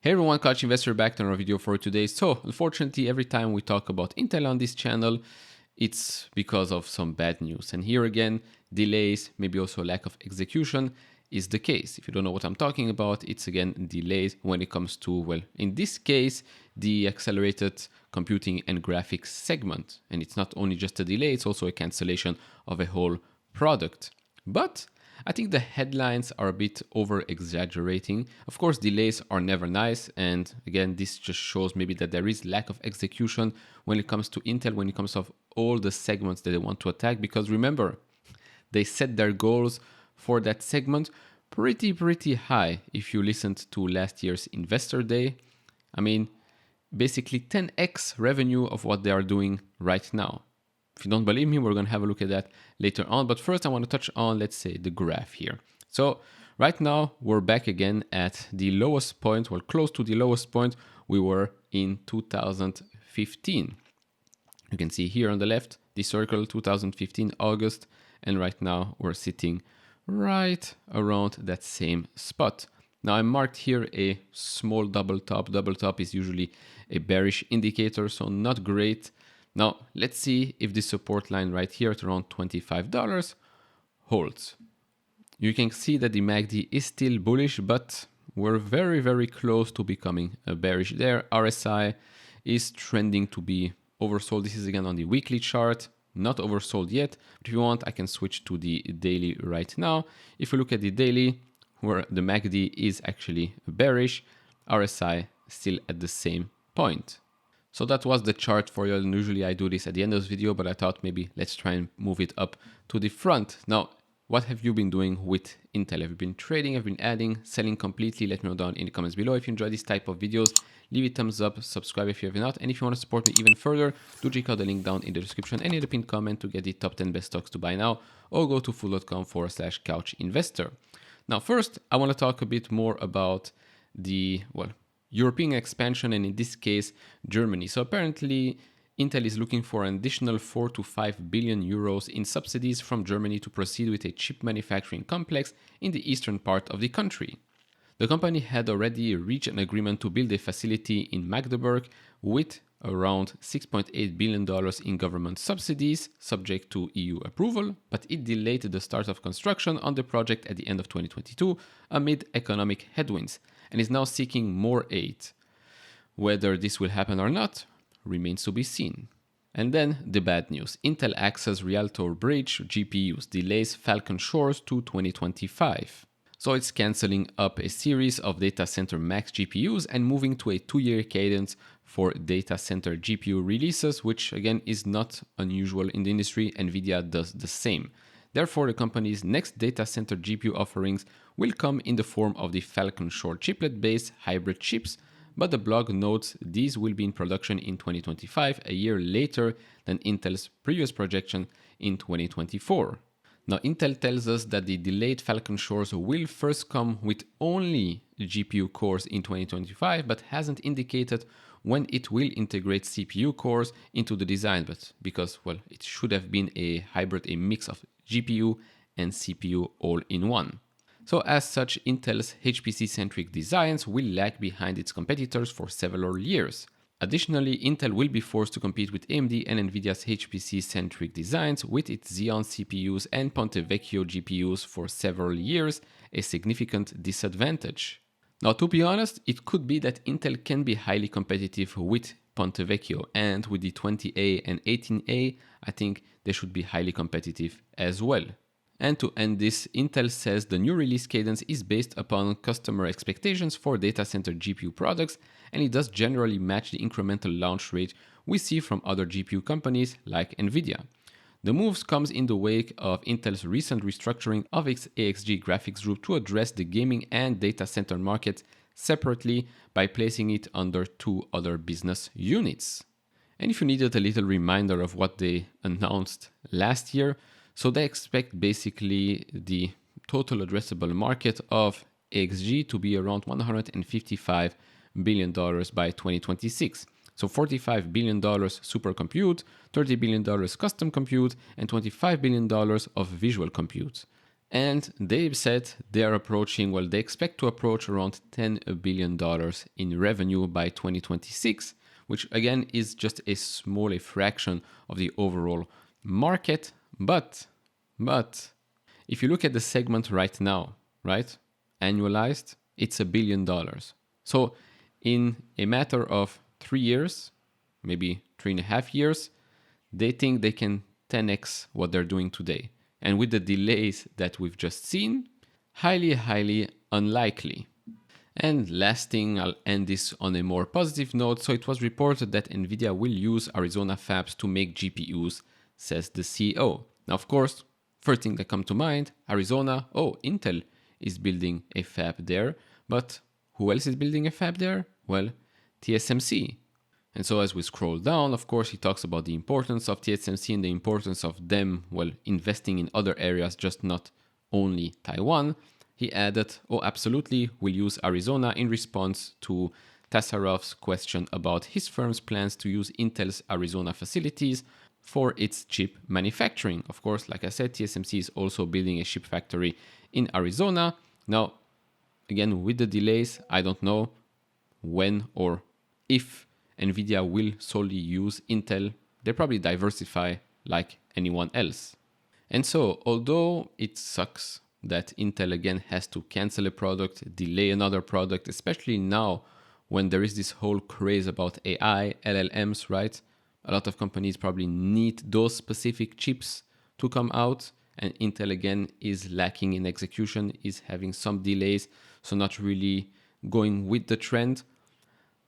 Hey everyone, Couch Investor back to another video for today. So unfortunately, every time we talk about Intel on this channel, it's because of some bad news. And here again, delays, maybe also lack of execution is the case. If you don't know what I'm talking about, it's again delays when it comes to, well, in this case, the accelerated computing and graphics segment. And it's not only just a delay, it's also a cancellation of a whole product. But I think the headlines are a bit over exaggerating. Of course, delays are never nice. And again, this just shows maybe that there is lack of execution when it comes to Intel, when it comes to all the segments that they want to attack. Because remember, they set their goals for that segment pretty high. If you listened to last year's Investor Day, I mean, basically 10x revenue of what they are doing right now. If you don't believe me, we're going to have a look at that later on. But first, I want to touch on, let's say, the graph here. So right now, we're back again at the lowest point, well, close to the lowest point we were in 2015. You can see here on the left, the circle 2015 August. And right now, we're sitting right around that same spot. Now, I marked here a small double top. Double top is usually a bearish indicator, so not great. Now, let's see if this support line right here at around $25 holds. You can see that the MACD is still bullish, but we're very close to becoming bearish there. RSI is trending to be oversold. This is again on the weekly chart, not oversold yet. But if you want, I can switch to the daily right now. If you look at the daily, where the MACD is actually bearish, RSI still at the same point. So that was the chart for you, and usually I do this at the end of this video, but I thought maybe let's try and move it up to the front. Now, what have you been doing with Intel? Have you been trading? Have you been adding, selling completely? Let me know down in the comments below. If you enjoy this type of videos, leave a thumbs up, subscribe if you have not, and if you want to support me even further, do check out the link down in the description and in the pinned comment to get the top 10 best stocks to buy now, or go to fool.com/couchinvestor. Now, first, I want to talk a bit more about the, well, European expansion, and in this case, Germany. So apparently, Intel is looking for an additional 4 to 5 billion euros in subsidies from Germany to proceed with a chip manufacturing complex in the eastern part of the country. The company had already reached an agreement to build a facility in Magdeburg with around $6.8 billion in government subsidies, subject to EU approval, but it delayed the start of construction on the project at the end of 2022 amid economic headwinds, and is now seeking more aid. Whether this will happen or not remains to be seen. And then the bad news. Intel Axe's Rialto Bridge GPUs delays Falcon Shores to 2025. So it's canceling up a series of data center max GPUs and moving to a 2-year cadence for data center GPU releases, which again is not unusual in the industry. Nvidia does the same. Therefore, the company's next data center GPU offerings will come in the form of the Falcon Shore chiplet-based hybrid chips, but the blog notes these will be in production in 2025, a year later than Intel's previous projection in 2024. Now, Intel tells us that the delayed Falcon Shores will first come with only GPU cores in 2025, but hasn't indicated when it will integrate CPU cores into the design, but because, well, it should have been a hybrid, a mix of GPU and CPU all in one. So as such, Intel's HPC-centric designs will lag behind its competitors for several years. Additionally, Intel will be forced to compete with AMD and Nvidia's HPC-centric designs with its Xeon CPUs and Ponte Vecchio GPUs for several years, a significant disadvantage. Now, to be honest, it could be that Intel can be highly competitive with Ponte Vecchio, and with the 20A and 18A, I think they should be highly competitive as well. And to end this, Intel says the new release cadence is based upon customer expectations for data center GPU products, and it does generally match the incremental launch rate we see from other GPU companies like Nvidia. The moves comes in the wake of Intel's recent restructuring of its AXG graphics group to address the gaming and data center markets separately by placing it under 2 other business units. And if you needed a little reminder of what they announced last year, so they expect basically the total addressable market of AXG to be around $155 billion by 2026. So $45 billion supercompute, $30 billion custom compute, and $25 billion of visual compute. And they said they are approaching, well, they expect to approach around $10 billion in revenue by 2026, which again is just a small fraction of the overall market. But if you look at the segment right now, right, annualized, it's $1 billion. So in a matter of 3 years, maybe 3.5 years, they think they can 10x what they're doing today. And with the delays that we've just seen, highly unlikely. And last thing, I'll end this on a more positive note. So it was reported that Nvidia will use Arizona fabs to make GPUs, says the CEO. Now, of course, first thing that comes to mind, Arizona, Intel is building a fab there. But who else is building a fab there? Well, TSMC. And so as we scroll down, of course, he talks about the importance of TSMC and the importance of them, well, investing in other areas, just not only Taiwan. He added, absolutely, we'll use Arizona in response to Tassarov's question about his firm's plans to use Intel's Arizona facilities for its chip manufacturing. Of course, like I said, TSMC is also building a chip factory in Arizona. Now, again, with the delays, I don't know when or if Nvidia will solely use Intel. They probably diversify like anyone else. And so, although it sucks that Intel again has to cancel a product, delay another product, especially now when there is this whole craze about AI, LLMs, right? A lot of companies probably need those specific chips to come out, and Intel again is lacking in execution, is having some delays, so not really going with the trend.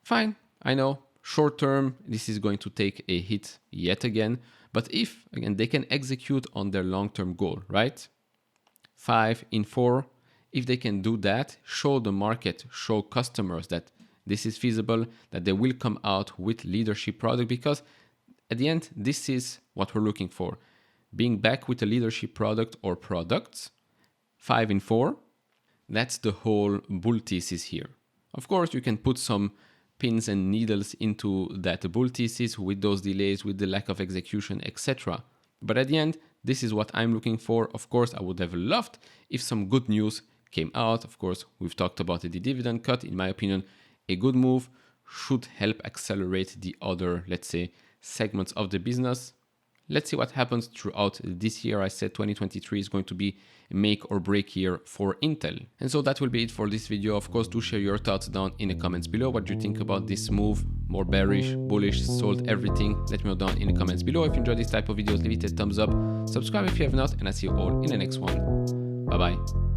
Fine, I know. Short term, this is going to take a hit yet again. But if, again, they can execute on their long-term goal, right? 5 in 4, if they can do that, show the market, show customers that this is feasible, that they will come out with leadership product, because at the end, this is what we're looking for. Being back with a leadership product or products, 5 in 4, that's the whole bull thesis here. Of course, you can put some pins and needles into that bull thesis with those delays, with the lack of execution, etc. But at the end, this is what I'm looking for. Of course, I would have loved if some good news came out. Of course, we've talked about the dividend cut. In my opinion, a good move should help accelerate the other, let's say, segments of the business. Let's see what happens throughout this year. I said 2023 is going to be a make or break year for Intel. And so that will be it for this video. Of course, do share your thoughts down in the comments below. What do you think about this move? More bearish, bullish, sold, everything? Let me know down in the comments below. If you enjoyed this type of videos, leave it a thumbs up. Subscribe if you have not, and I'll see you all in the next one. Bye bye.